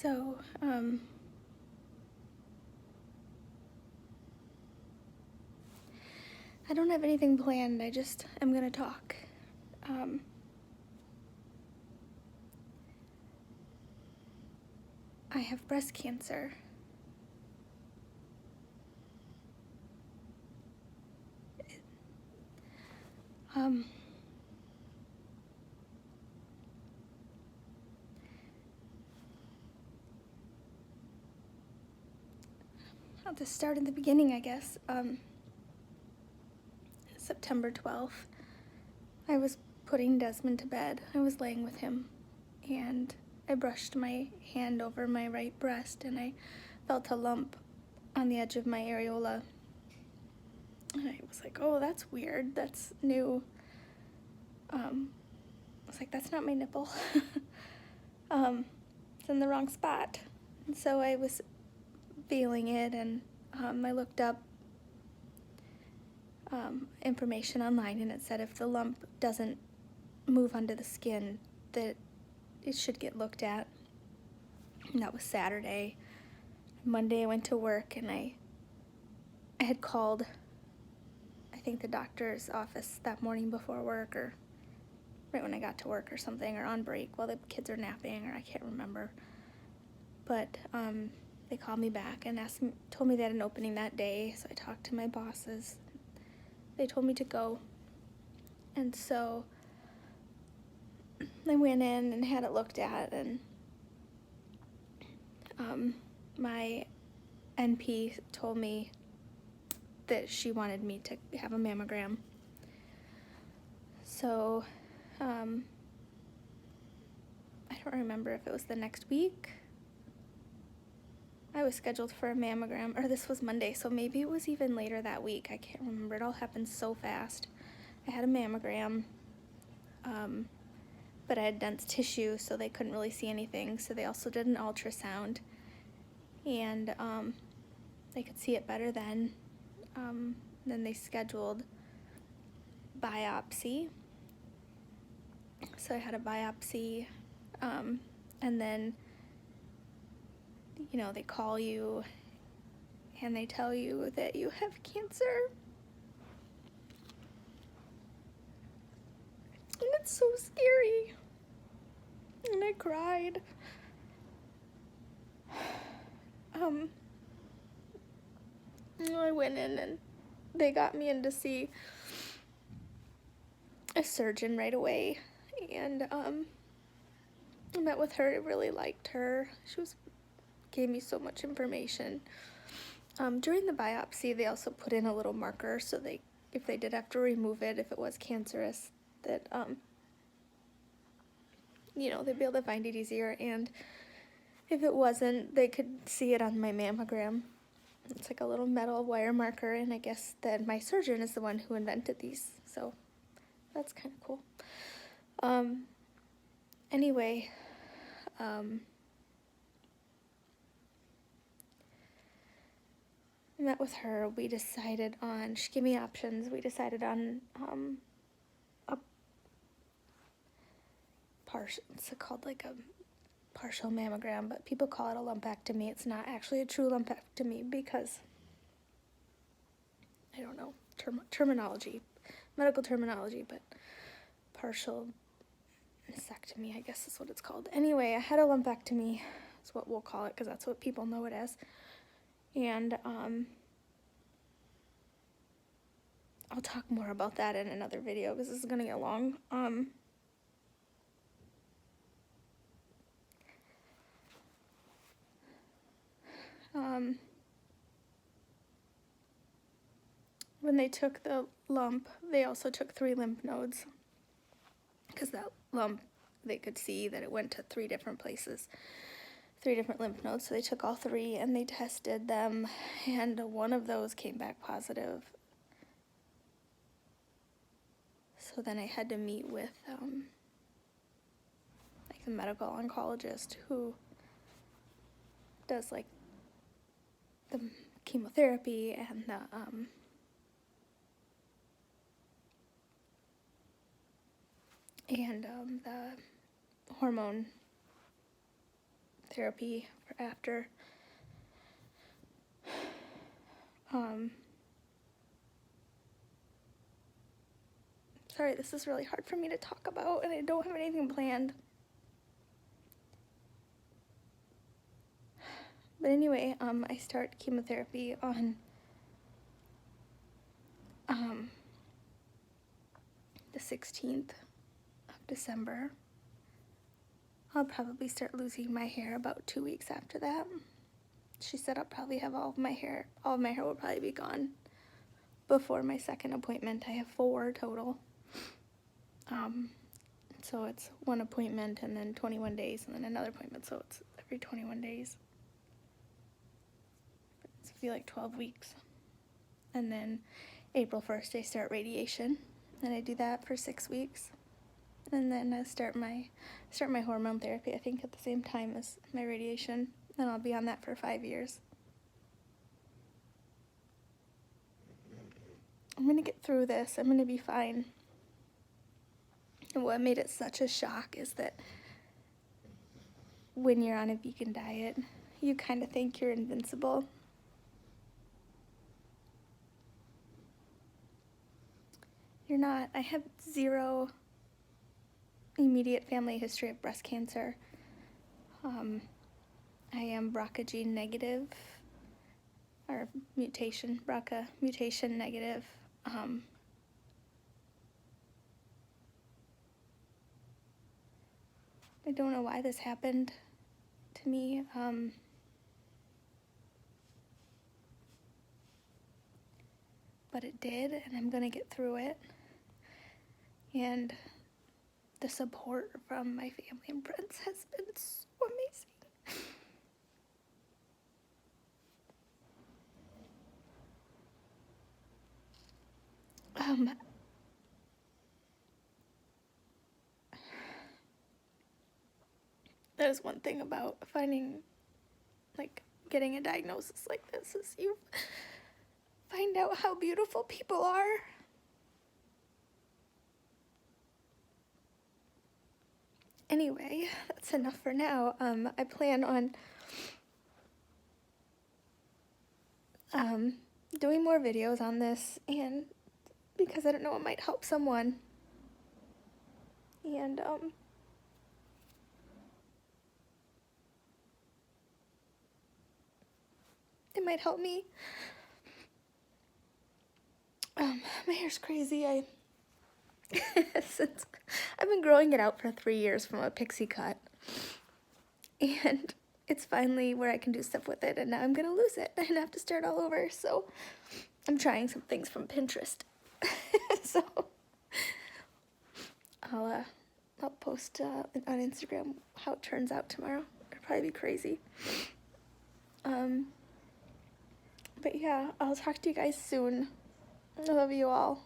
So, I don't have anything planned. I just am gonna talk. Um, I have breast cancer. Um, I'll just start at the beginning, I guess. September 12th, I was putting Desmond to bed. I was laying with him, and I brushed my hand over my right breast, and I felt a lump on the edge of my areola. And I was like, oh, that's weird. That's new. I was like, that's not my nipple. It's in the wrong spot. And so I was feeling it, and I looked up information online, and it said if the lump doesn't move under the skin, that it should get looked at. And that was Saturday. Monday I went to work, and I had called, I think, the doctor's office that morning before work, or right when I got to work or something, or on break while the kids are napping, or I can't remember. But they called me back and told me they had an opening that day, so I talked to my bosses. They told me to go, and so I went in and had it looked at, and my NP told me that she wanted me to have a mammogram. So I don't remember if it was the next week. I was scheduled for a mammogram, or this was Monday, so maybe it was even later that week. I can't remember. It all happened so fast. I had a mammogram, but I had dense tissue, so they couldn't really see anything. So they also did an ultrasound, and they could see it better then. Then they scheduled biopsy. So I had a biopsy, and then, they call you and they tell you that you have cancer. And it's so scary. And I cried. I went in and they got me in to see a surgeon right away. And I met with her. I really liked her. She gave me so much information. During the biopsy, they also put in a little marker so if they did have to remove it, if it was cancerous, that they'd be able to find it easier, and if it wasn't, they could see it on my mammogram. It's like a little metal wire marker, and I guess that my surgeon is the one who invented these, so that's kind of cool. Anyway, I met with her. We decided on, she gave me options. We decided on a partial, it's called like a partial mammogram, but people call it a lumpectomy. It's not actually a true lumpectomy because, I don't know, terminology, medical terminology, but partial mastectomy, I guess is what it's called. Anyway, I had a lumpectomy. That's what we'll call it because that's what people know it as. And I'll talk more about that in another video because this is going to get long. When they took the lump, they also took 3 lymph nodes because that lump, they could see that it went to 3 different places, 3 different lymph nodes. So they took all 3 and they tested them, and one of those came back positive. So then I had to meet with like the medical oncologist who does like the chemotherapy and the hormone chemotherapy after. Sorry, this is really hard for me to talk about, and I don't have anything planned. But anyway, I start chemotherapy on the 16th of December. I'll probably start losing my hair about 2 weeks after that. She said I'll probably have all of my hair will probably be gone before my second appointment. I have 4 total. So it's 1 appointment and then 21 days and then another appointment, so it's every 21 days. It's be like 12 weeks. And then April 1st I start radiation, and I do that for 6 weeks. And then I start my hormone therapy, I think at the same time as my radiation, and I'll be on that for 5 years. I'm gonna get through this. I'm gonna be fine. And what made it such a shock is that when you're on a vegan diet, you kind of think you're invincible. You're not. I have 0 immediate family history of breast cancer. I am BRCA gene negative, or BRCA mutation negative. I don't know why this happened to me. But it did, and I'm gonna get through it. And the support from my family and friends has been so amazing. That is one thing about getting a diagnosis like this, is you find out how beautiful people are. Anyway, that's enough for now. I plan on doing more videos on this, and because I don't know, it might help someone. And it might help me. My hair's crazy. Since I've been growing it out for 3 years from a pixie cut, and it's finally where I can do stuff with it, and now I'm gonna lose it and have to start all over. So I'm trying some things from Pinterest. So I'll post on Instagram how it turns out tomorrow. It'll probably be crazy. But yeah, I'll talk to you guys soon. I love you all.